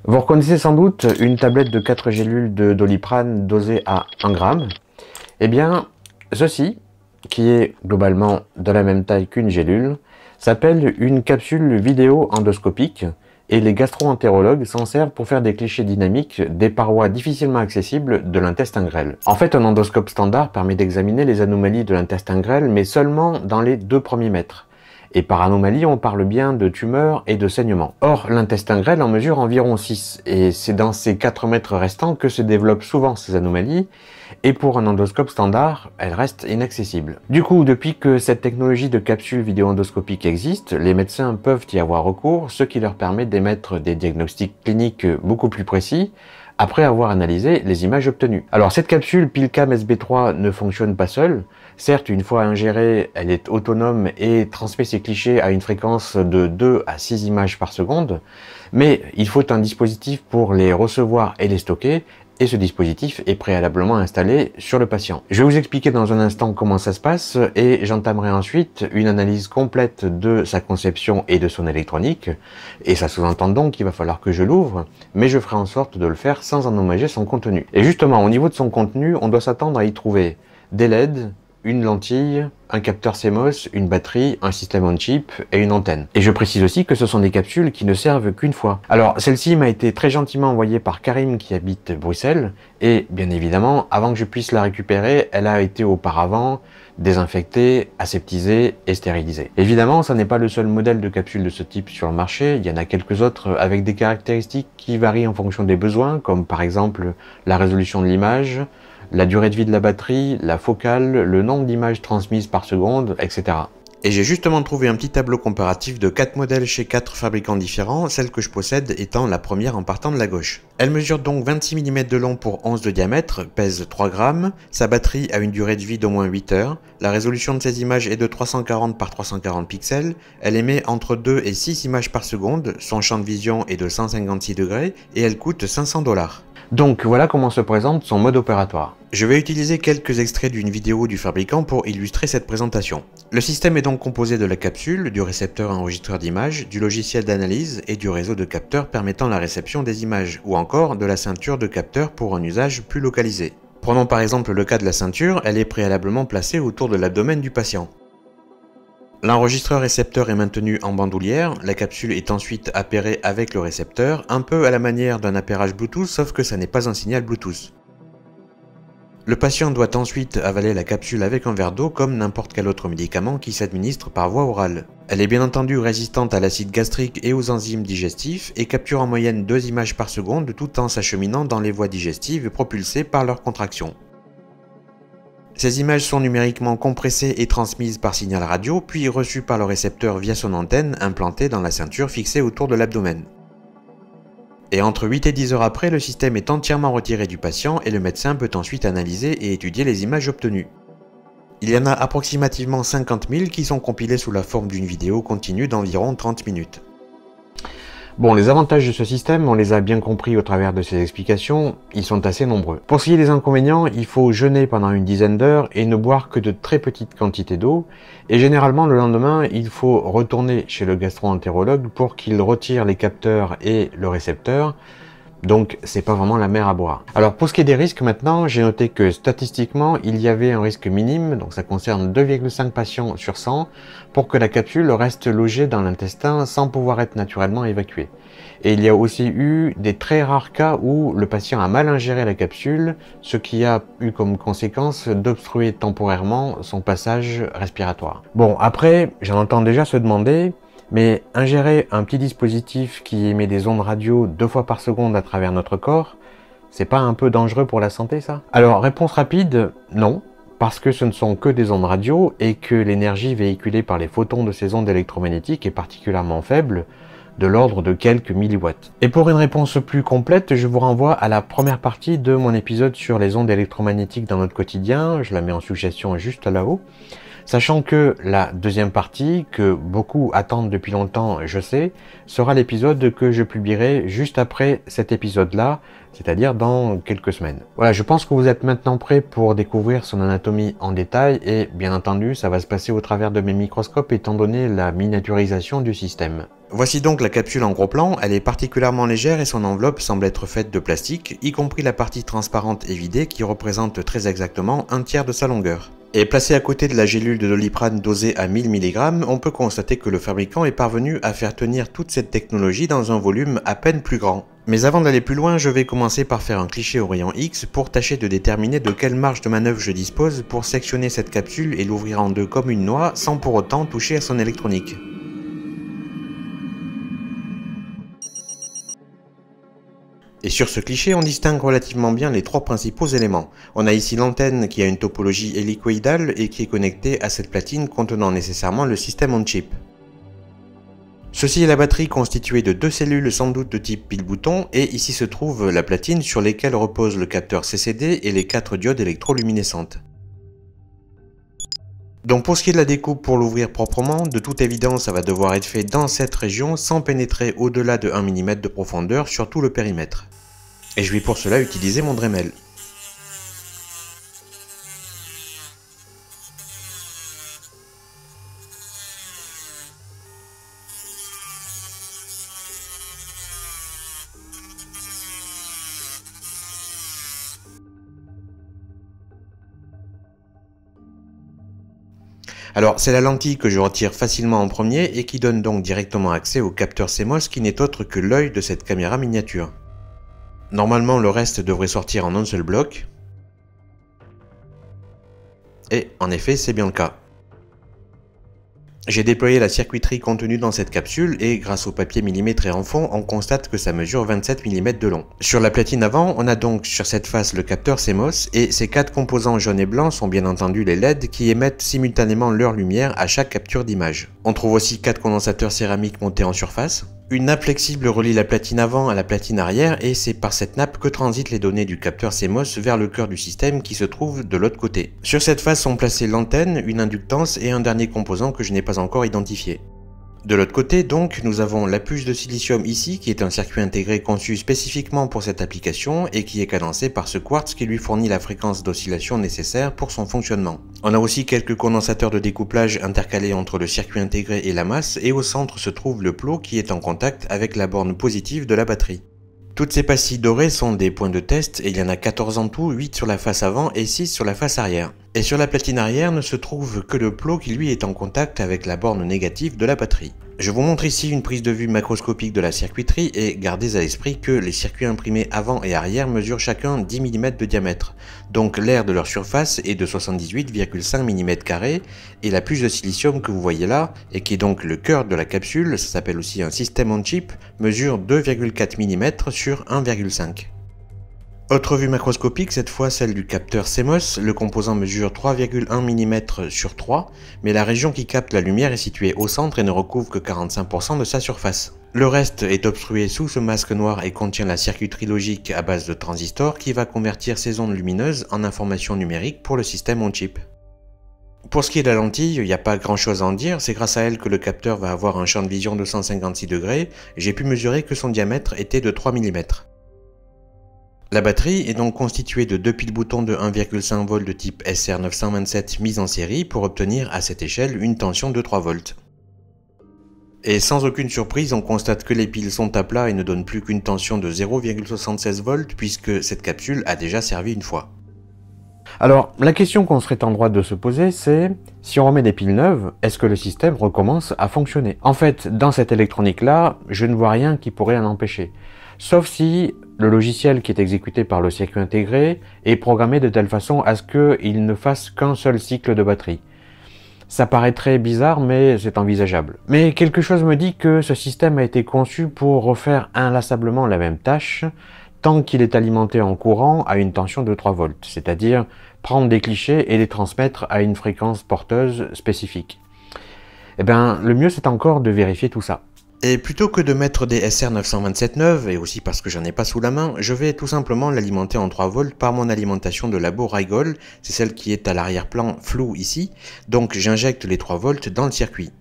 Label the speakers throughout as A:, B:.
A: Vous reconnaissez sans doute une tablette de 4 gélules de Doliprane dosée à 1 gramme. Eh bien, ceci, qui est globalement de la même taille qu'une gélule, s'appelle une capsule vidéo endoscopique et les gastro-entérologues s'en servent pour faire des clichés dynamiques des parois difficilement accessibles de l'intestin grêle. En fait, un endoscope standard permet d'examiner les anomalies de l'intestin grêle, mais seulement dans les 2 premiers mètres. Et par anomalie, on parle bien de tumeurs et de saignements. Or, l'intestin grêle en mesure environ 6, et c'est dans ces 4 mètres restants que se développent souvent ces anomalies, et pour un endoscope standard, elles restent inaccessibles. Du coup, depuis que cette technologie de capsule vidéo-endoscopique existe, les médecins peuvent y avoir recours, ce qui leur permet d'émettre des diagnostics cliniques beaucoup plus précis, après avoir analysé les images obtenues. Alors cette capsule PILCAM SB3 ne fonctionne pas seule. Certes, une fois ingérée, elle est autonome et transmet ses clichés à une fréquence de 2 à 6 images par seconde, mais il faut un dispositif pour les recevoir et les stocker, et ce dispositif est préalablement installé sur le patient. Je vais vous expliquer dans un instant comment ça se passe, et j'entamerai ensuite une analyse complète de sa conception et de son électronique, et ça sous-entend donc qu'il va falloir que je l'ouvre, mais je ferai en sorte de le faire sans endommager son contenu. Et justement, au niveau de son contenu, on doit s'attendre à y trouver des LED, une lentille, un capteur CMOS, une batterie, un système on-chip et une antenne. Et je précise aussi que ce sont des capsules qui ne servent qu'une fois. Alors, celle-ci m'a été très gentiment envoyée par Karim qui habite Bruxelles, et bien évidemment, avant que je puisse la récupérer, elle a été auparavant désinfectée, aseptisée et stérilisée. Évidemment, ça n'est pas le seul modèle de capsule de ce type sur le marché, il y en a quelques autres avec des caractéristiques qui varient en fonction des besoins, comme par exemple la résolution de l'image, la durée de vie de la batterie, la focale, le nombre d'images transmises par seconde, etc. Et j'ai justement trouvé un petit tableau comparatif de 4 modèles chez 4 fabricants différents, celle que je possède étant la première en partant de la gauche. Elle mesure donc 26 mm de long pour 11 de diamètre, pèse 3 grammes, sa batterie a une durée de vie d'au moins 8 heures, la résolution de ses images est de 340 par 340 pixels, elle émet entre 2 et 6 images par seconde, son champ de vision est de 156 degrés et elle coûte 500 $. Donc voilà comment se présente son mode opératoire. Je vais utiliser quelques extraits d'une vidéo du fabricant pour illustrer cette présentation. Le système est donc composé de la capsule, du récepteur enregistreur d'images, du logiciel d'analyse et du réseau de capteurs permettant la réception des images, ou encore de la ceinture de capteurs pour un usage plus localisé. Prenons par exemple le cas de la ceinture, elle est préalablement placée autour de l'abdomen du patient. L'enregistreur récepteur est maintenu en bandoulière, la capsule est ensuite appairée avec le récepteur, un peu à la manière d'un appairage Bluetooth, sauf que ça n'est pas un signal Bluetooth. Le patient doit ensuite avaler la capsule avec un verre d'eau comme n'importe quel autre médicament qui s'administre par voie orale. Elle est bien entendu résistante à l'acide gastrique et aux enzymes digestifs et capture en moyenne 2 images par seconde tout en s'acheminant dans les voies digestives propulsées par leur contraction. Ces images sont numériquement compressées et transmises par signal radio, puis reçues par le récepteur via son antenne implantée dans la ceinture fixée autour de l'abdomen. Et entre 8 et 10 heures après, le système est entièrement retiré du patient et le médecin peut ensuite analyser et étudier les images obtenues. Il y en a approximativement 50 000 qui sont compilées sous la forme d'une vidéo continue d'environ 30 minutes. Bon, les avantages de ce système, on les a bien compris au travers de ces explications, ils sont assez nombreux. Pour ce qui est des inconvénients, il faut jeûner pendant une dizaine d'heures et ne boire que de très petites quantités d'eau, et généralement le lendemain, il faut retourner chez le gastro-entérologue pour qu'il retire les capteurs et le récepteur, donc c'est pas vraiment la mer à boire. Alors pour ce qui est des risques maintenant, j'ai noté que statistiquement, il y avait un risque minime, donc ça concerne 2,5 patients sur 100, pour que la capsule reste logée dans l'intestin sans pouvoir être naturellement évacuée. Et il y a aussi eu des très rares cas où le patient a mal ingéré la capsule, ce qui a eu comme conséquence d'obstruer temporairement son passage respiratoire. Bon, après, j'en entends déjà se demander, mais ingérer un petit dispositif qui émet des ondes radio 2 fois par seconde à travers notre corps, c'est pas un peu dangereux pour la santé ça? Alors réponse rapide, non, parce que ce ne sont que des ondes radio et que l'énergie véhiculée par les photons de ces ondes électromagnétiques est particulièrement faible, de l'ordre de quelques milliwatts. Et pour une réponse plus complète, je vous renvoie à la première partie de mon épisode sur les ondes électromagnétiques dans notre quotidien, je la mets en suggestion juste là-haut. Sachant que la deuxième partie, que beaucoup attendent depuis longtemps, je sais, sera l'épisode que je publierai juste après cet épisode-là, c'est-à-dire dans quelques semaines. Voilà, je pense que vous êtes maintenant prêts pour découvrir son anatomie en détail et bien entendu, ça va se passer au travers de mes microscopes étant donné la miniaturisation du système. Voici donc la capsule en gros plan, elle est particulièrement légère et son enveloppe semble être faite de plastique, y compris la partie transparente et vidée qui représente très exactement un tiers de sa longueur. Et placée à côté de la gélule de Doliprane dosée à 1000 mg, on peut constater que le fabricant est parvenu à faire tenir toute cette technologie dans un volume à peine plus grand. Mais avant d'aller plus loin, je vais commencer par faire un cliché au rayon X pour tâcher de déterminer de quelle marge de manœuvre je dispose pour sectionner cette capsule et l'ouvrir en deux comme une noix sans pour autant toucher à son électronique. Et sur ce cliché, on distingue relativement bien les trois principaux éléments. On a ici l'antenne qui a une topologie hélicoïdale et qui est connectée à cette platine contenant nécessairement le système on-chip. Ceci est la batterie constituée de deux cellules sans doute de type pile-bouton et ici se trouve la platine sur lesquelles repose le capteur CCD et les 4 diodes électroluminescentes. Donc pour ce qui est de la découpe pour l'ouvrir proprement, de toute évidence ça va devoir être fait dans cette région sans pénétrer au-delà de 1 mm de profondeur sur tout le périmètre. Et je vais pour cela utiliser mon Dremel. Alors c'est la lentille que je retire facilement en premier et qui donne donc directement accès au capteur CMOS qui n'est autre que l'œil de cette caméra miniature. Normalement le reste devrait sortir en un seul bloc. Et en effet c'est bien le cas. J'ai déployé la circuiterie contenue dans cette capsule et grâce au papier millimétré en fond, on constate que ça mesure 27 mm de long. Sur la platine avant, on a donc sur cette face le capteur CMOS et ces 4 composants jaunes et blancs sont bien entendu les LED qui émettent simultanément leur lumière à chaque capture d'image. On trouve aussi 4 condensateurs céramiques montés en surface. Une nappe flexible relie la platine avant à la platine arrière et c'est par cette nappe que transitent les données du capteur CMOS vers le cœur du système qui se trouve de l'autre côté. Sur cette face sont placées l'antenne, une inductance et un dernier composant que je n'ai pas encore identifié. De l'autre côté donc, nous avons la puce de silicium ici qui est un circuit intégré conçu spécifiquement pour cette application et qui est cadencé par ce quartz qui lui fournit la fréquence d'oscillation nécessaire pour son fonctionnement. On a aussi quelques condensateurs de découplage intercalés entre le circuit intégré et la masse et au centre se trouve le plot qui est en contact avec la borne positive de la batterie. Toutes ces pastilles dorées sont des points de test et il y en a 14 en tout, 8 sur la face avant et 6 sur la face arrière. Et sur la platine arrière ne se trouve que le plot qui lui est en contact avec la borne négative de la batterie. Je vous montre ici une prise de vue macroscopique de la circuiterie et gardez à l'esprit que les circuits imprimés avant et arrière mesurent chacun 10 mm de diamètre. Donc l'aire de leur surface est de 78,5 mm² et la puce de silicium que vous voyez là, et qui est donc le cœur de la capsule, ça s'appelle aussi un système on-chip, mesure 2,4 mm sur 1,5. Autre vue macroscopique, cette fois celle du capteur CMOS, le composant mesure 3,1 mm sur 3, mais la région qui capte la lumière est située au centre et ne recouvre que 45% de sa surface. Le reste est obstrué sous ce masque noir et contient la circuiterie logique à base de transistors qui va convertir ces ondes lumineuses en informations numériques pour le système on-chip. Pour ce qui est de la lentille, il n'y a pas grand chose à en dire, c'est grâce à elle que le capteur va avoir un champ de vision de 156 degrés, j'ai pu mesurer que son diamètre était de 3 mm. La batterie est donc constituée de deux piles-boutons de 1,5 V de type SR927 mis en série pour obtenir à cette échelle une tension de 3 volts. Et sans aucune surprise, on constate que les piles sont à plat et ne donnent plus qu'une tension de 0,76 V puisque cette capsule a déjà servi une fois. Alors, la question qu'on serait en droit de se poser, c'est si on remet des piles neuves, est-ce que le système recommence à fonctionner? En fait, dans cette électronique-là, je ne vois rien qui pourrait en empêcher. Sauf si le logiciel qui est exécuté par le circuit intégré est programmé de telle façon à ce qu'il ne fasse qu'un seul cycle de batterie. Ça paraît très bizarre, mais c'est envisageable. Mais quelque chose me dit que ce système a été conçu pour refaire inlassablement la même tâche tant qu'il est alimenté en courant à une tension de 3 volts, c'est-à-dire prendre des clichés et les transmettre à une fréquence porteuse spécifique. Eh bien, le mieux c'est encore de vérifier tout ça. Et plutôt que de mettre des SR927 et aussi parce que j'en ai pas sous la main, je vais tout simplement l'alimenter en 3 volts par mon alimentation de labo Rigol, c'est celle qui est à l'arrière-plan floue ici, donc j'injecte les 3 volts dans le circuit.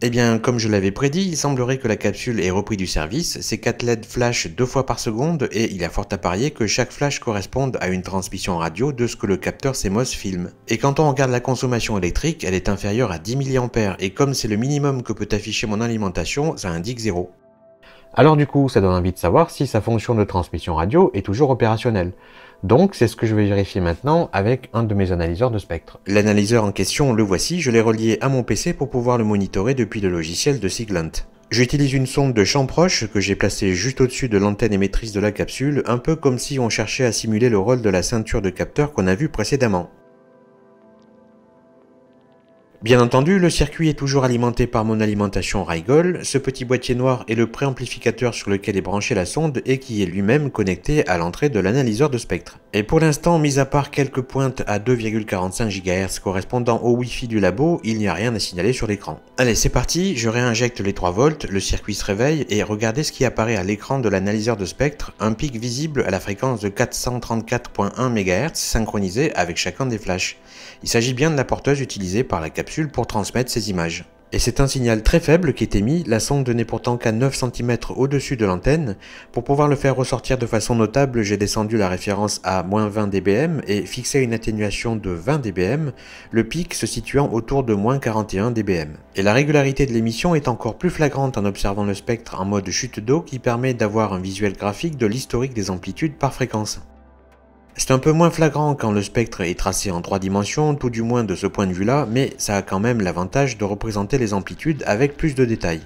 A: Eh bien, comme je l'avais prédit, il semblerait que la capsule ait repris du service, ces 4 LED flashent 2 fois par seconde et il y a fort à parier que chaque flash corresponde à une transmission radio de ce que le capteur CMOS filme. Et quand on regarde la consommation électrique, elle est inférieure à 10 mA et comme c'est le minimum que peut afficher mon alimentation, ça indique 0. Alors du coup, ça donne envie de savoir si sa fonction de transmission radio est toujours opérationnelle. Donc c'est ce que je vais vérifier maintenant avec un de mes analyseurs de spectre. L'analyseur en question, le voici, je l'ai relié à mon PC pour pouvoir le monitorer depuis le logiciel de Siglent. J'utilise une sonde de champ proche que j'ai placée juste au-dessus de l'antenne émettrice de la capsule, un peu comme si on cherchait à simuler le rôle de la ceinture de capteur qu'on a vu précédemment. Bien entendu, le circuit est toujours alimenté par mon alimentation Rigol, ce petit boîtier noir est le préamplificateur sur lequel est branchée la sonde et qui est lui-même connecté à l'entrée de l'analyseur de spectre. Et pour l'instant, mis à part quelques pointes à 2,45 GHz correspondant au Wi-Fi du labo, il n'y a rien à signaler sur l'écran. Allez, c'est parti, je réinjecte les 3 volts, le circuit se réveille et regardez ce qui apparaît à l'écran de l'analyseur de spectre, un pic visible à la fréquence de 434.1 MHz synchronisé avec chacun des flashs. Il s'agit bien de la porteuse utilisée par la capsule pour transmettre ces images. Et c'est un signal très faible qui est émis, la sonde n'est pourtant qu'à 9 cm au-dessus de l'antenne. Pour pouvoir le faire ressortir de façon notable, j'ai descendu la référence à -20 dBm et fixé une atténuation de 20 dBm, le pic se situant autour de -41 dBm. Et la régularité de l'émission est encore plus flagrante en observant le spectre en mode chute d'eau qui permet d'avoir un visuel graphique de l'historique des amplitudes par fréquence. C'est un peu moins flagrant quand le spectre est tracé en 3 dimensions, tout du moins de ce point de vue-là, mais ça a quand même l'avantage de représenter les amplitudes avec plus de détails.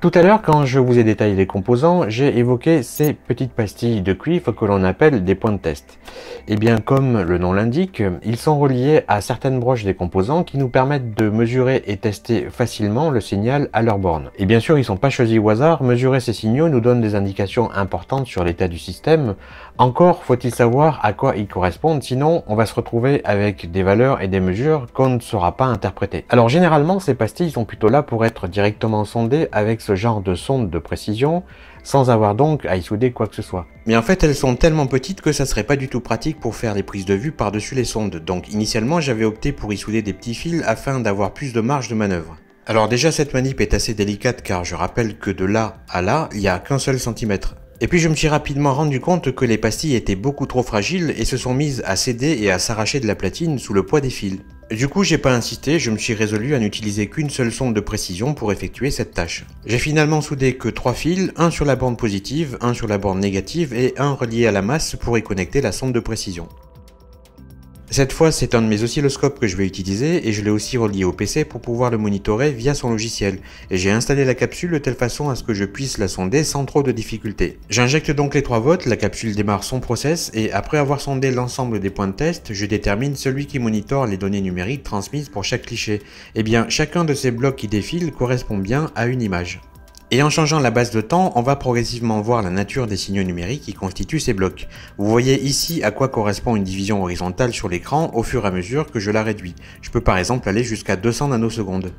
A: Tout à l'heure, quand je vous ai détaillé les composants, j'ai évoqué ces petites pastilles de cuivre que l'on appelle des points de test. Et bien, comme le nom l'indique, ils sont reliés à certaines broches des composants qui nous permettent de mesurer et tester facilement le signal à leur borne. Et bien sûr, ils ne sont pas choisis au hasard, mesurer ces signaux nous donne des indications importantes sur l'état du système. Encore faut-il savoir à quoi ils correspondent, sinon on va se retrouver avec des valeurs et des mesures qu'on ne saura pas interpréter. Alors généralement, ces pastilles sont plutôt là pour être directement sondées avec ce genre de sonde de précision, sans avoir donc à y souder quoi que ce soit. Mais en fait, elles sont tellement petites que ça serait pas du tout pratique pour faire les prises de vue par-dessus les sondes, donc initialement j'avais opté pour y souder des petits fils afin d'avoir plus de marge de manœuvre. Alors déjà, cette manip est assez délicate car je rappelle que de là à là, il n'y a qu'un seul centimètre. Et puis je me suis rapidement rendu compte que les pastilles étaient beaucoup trop fragiles et se sont mises à céder et à s'arracher de la platine sous le poids des fils. Du coup, j'ai pas insisté, je me suis résolu à n'utiliser qu'une seule sonde de précision pour effectuer cette tâche. J'ai finalement soudé que 3 fils, un sur la borne positive, un sur la borne négative et un relié à la masse pour y connecter la sonde de précision. Cette fois, c'est un de mes oscilloscopes que je vais utiliser et je l'ai aussi relié au PC pour pouvoir le monitorer via son logiciel. Et j'ai installé la capsule de telle façon à ce que je puisse la sonder sans trop de difficultés. J'injecte donc les 3 volts, la capsule démarre son process et après avoir sondé l'ensemble des points de test, je détermine celui qui monitore les données numériques transmises pour chaque cliché. Et bien, chacun de ces blocs qui défilent correspond bien à une image. Et en changeant la base de temps, on va progressivement voir la nature des signaux numériques qui constituent ces blocs. Vous voyez ici à quoi correspond une division horizontale sur l'écran au fur et à mesure que je la réduis. Je peux par exemple aller jusqu'à 200 nanosecondes.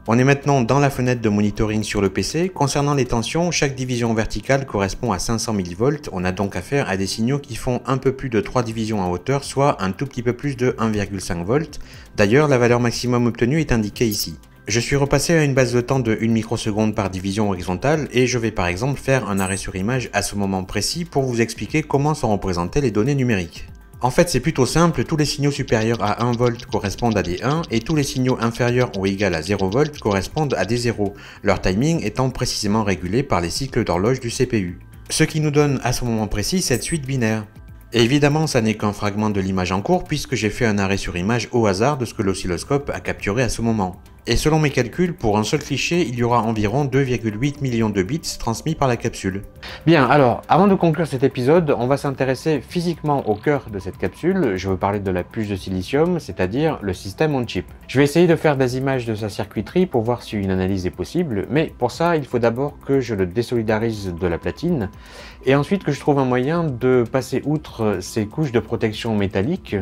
A: On est maintenant dans la fenêtre de monitoring sur le PC. Concernant les tensions, chaque division verticale correspond à 500 mV. On a donc affaire à des signaux qui font un peu plus de 3 divisions en hauteur, soit un tout petit peu plus de 1,5 V. D'ailleurs, la valeur maximum obtenue est indiquée ici. Je suis repassé à une base de temps de 1 microseconde par division horizontale et je vais par exemple faire un arrêt sur image à ce moment précis pour vous expliquer comment sont représentées les données numériques. En fait, c'est plutôt simple, tous les signaux supérieurs à 1 V correspondent à des 1 et tous les signaux inférieurs ou égaux à 0 V correspondent à des 0, leur timing étant précisément régulé par les cycles d'horloge du CPU. Ce qui nous donne à ce moment précis cette suite binaire. Et évidemment, ça n'est qu'un fragment de l'image en cours puisque j'ai fait un arrêt sur image au hasard de ce que l'oscilloscope a capturé à ce moment. Et selon mes calculs, pour un seul cliché, il y aura environ 2,8 millions de bits transmis par la capsule. Bien, alors, avant de conclure cet épisode, on va s'intéresser physiquement au cœur de cette capsule. Je veux parler de la puce de silicium, c'est-à-dire le système on-chip. Je vais essayer de faire des images de sa circuiterie pour voir si une analyse est possible, mais pour ça, il faut d'abord que je le désolidarise de la platine, et ensuite que je trouve un moyen de passer outre ces couches de protection métallique,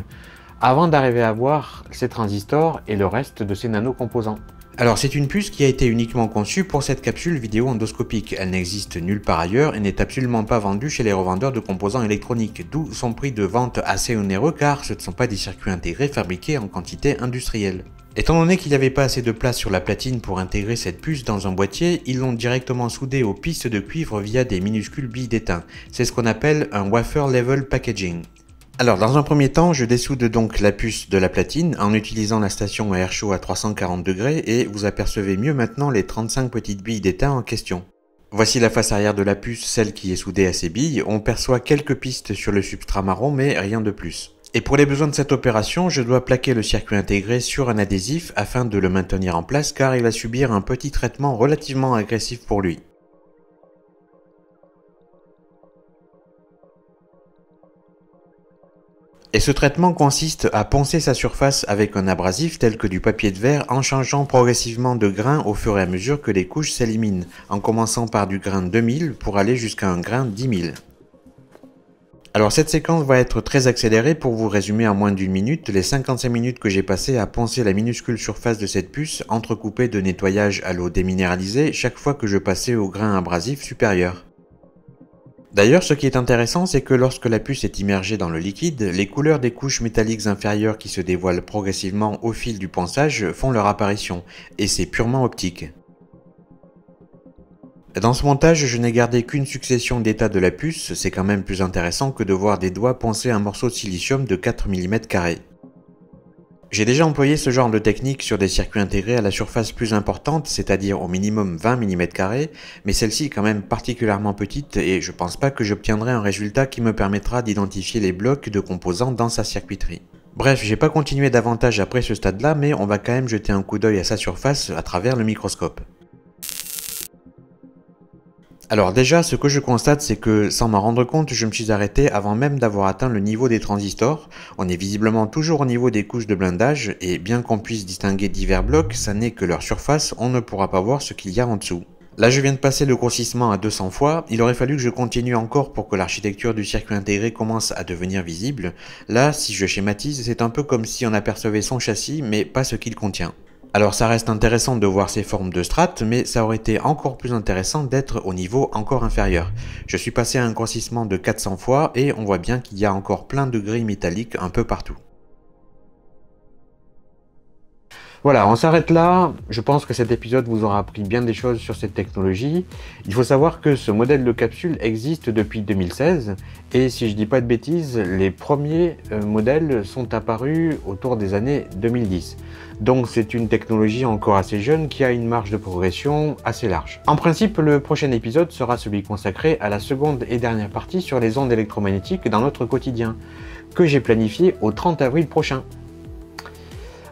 A: avant d'arriver à voir ces transistors et le reste de ces nanocomposants. Alors c'est une puce qui a été uniquement conçue pour cette capsule vidéo endoscopique. Elle n'existe nulle part ailleurs et n'est absolument pas vendue chez les revendeurs de composants électroniques, d'où son prix de vente assez onéreux car ce ne sont pas des circuits intégrés fabriqués en quantité industrielle. Étant donné qu'il n'y avait pas assez de place sur la platine pour intégrer cette puce dans un boîtier, ils l'ont directement soudée aux pistes de cuivre via des minuscules billes d'étain. C'est ce qu'on appelle un wafer level packaging. Alors dans un premier temps, je dessoude donc la puce de la platine en utilisant la station à air chaud à 340 degrés et vous apercevez mieux maintenant les 35 petites billes d'étain en question. Voici la face arrière de la puce, celle qui est soudée à ces billes. On perçoit quelques pistes sur le substrat marron mais rien de plus. Et pour les besoins de cette opération, je dois plaquer le circuit intégré sur un adhésif afin de le maintenir en place car il va subir un petit traitement relativement agressif pour lui. Et ce traitement consiste à poncer sa surface avec un abrasif tel que du papier de verre en changeant progressivement de grain au fur et à mesure que les couches s'éliminent, en commençant par du grain 2000 pour aller jusqu'à un grain 10 000. Alors cette séquence va être très accélérée pour vous résumer en moins d'une minute les 55 minutes que j'ai passées à poncer la minuscule surface de cette puce entrecoupée de nettoyage à l'eau déminéralisée chaque fois que je passais au grain abrasif supérieur. D'ailleurs, ce qui est intéressant, c'est que lorsque la puce est immergée dans le liquide, les couleurs des couches métalliques inférieures qui se dévoilent progressivement au fil du ponçage font leur apparition, et c'est purement optique. Dans ce montage, je n'ai gardé qu'une succession d'états de la puce, c'est quand même plus intéressant que de voir des doigts poncer un morceau de silicium de 4 mm². J'ai déjà employé ce genre de technique sur des circuits intégrés à la surface plus importante, c'est-à-dire au minimum 20 mm², mais celle-ci est quand même particulièrement petite et je pense pas que j'obtiendrai un résultat qui me permettra d'identifier les blocs de composants dans sa circuiterie. Bref, j'ai pas continué davantage après ce stade-là, mais on va quand même jeter un coup d'œil à sa surface à travers le microscope. Alors déjà, ce que je constate, c'est que sans m'en rendre compte, je me suis arrêté avant même d'avoir atteint le niveau des transistors. On est visiblement toujours au niveau des couches de blindage, et bien qu'on puisse distinguer divers blocs, ça n'est que leur surface, on ne pourra pas voir ce qu'il y a en dessous. Là, je viens de passer le grossissement à 200 fois, il aurait fallu que je continue encore pour que l'architecture du circuit intégré commence à devenir visible. Là, si je schématise, c'est un peu comme si on apercevait son châssis, mais pas ce qu'il contient. Alors ça reste intéressant de voir ces formes de strates, mais ça aurait été encore plus intéressant d'être au niveau encore inférieur. Je suis passé à un grossissement de 400 fois et on voit bien qu'il y a encore plein de grilles métalliques un peu partout. Voilà, on s'arrête là. Je pense que cet épisode vous aura appris bien des choses sur cette technologie. Il faut savoir que ce modèle de capsule existe depuis 2016 et si je dis pas de bêtises, les premiers modèles sont apparus autour des années 2010. Donc c'est une technologie encore assez jeune qui a une marge de progression assez large. En principe, le prochain épisode sera celui consacré à la seconde et dernière partie sur les ondes électromagnétiques dans notre quotidien, que j'ai planifié au 30 avril prochain.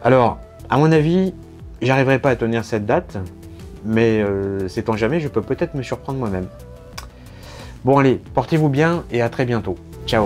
A: Alors, à mon avis, j'arriverai pas à tenir cette date, mais sait-on jamais, je peux peut-être me surprendre moi-même. Bon allez, portez-vous bien et à très bientôt. Ciao!